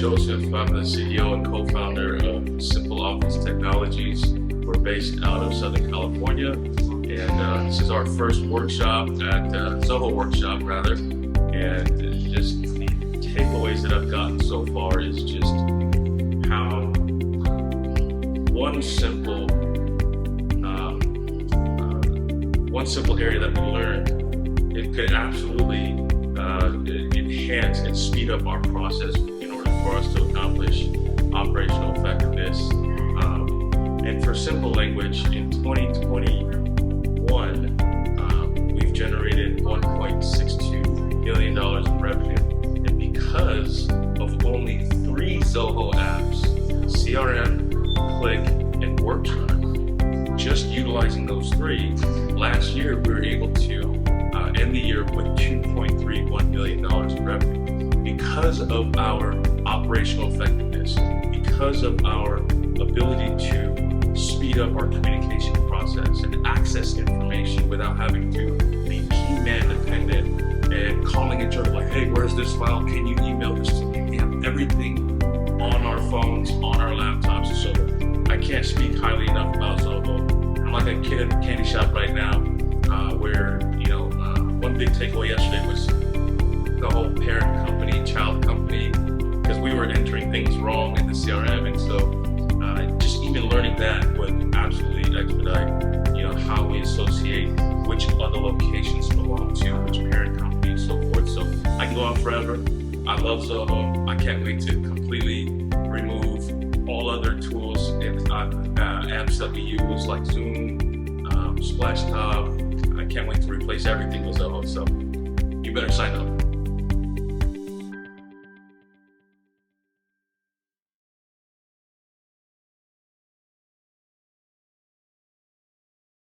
Joseph. I'm the CEO and co-founder of Simple Office Technologies. We're based out of Southern California, and this is our first workshop at Zoho Workshop, rather. And just the takeaways that I've gotten so far is just how one simple area that we learned, it could absolutely enhance and speed up our process in order for us to accomplish operational effectiveness. And for simple language, in 2021, we've generated $1.62 million in revenue. And because of only 3 Zoho apps, CRM, Click, and Workshop, just utilizing those 3, last year we were able to end the year with $2.31 million in revenue because of our operational effectiveness, because of our ability to speed up our communication process and access information without having to be key man dependent and calling each other like, hey, where's this file? Can you email this to me? We have everything on our phones, on our laptops. So I can't speak highly enough about Zoho. I'm like a kid in a candy shop right now, where, one big takeaway yesterday was the whole parent company, child company, because we were entering things wrong in the CRM. And so just even learning that would absolutely expedite, how we associate which other locations belong to which parent company and so forth. So I can go on forever. I love Zoho. I can't wait to completely remove all other tools and apps that we use like Zoom, Splashtop. I can't wait to replace everything with Zoho. So you better sign up.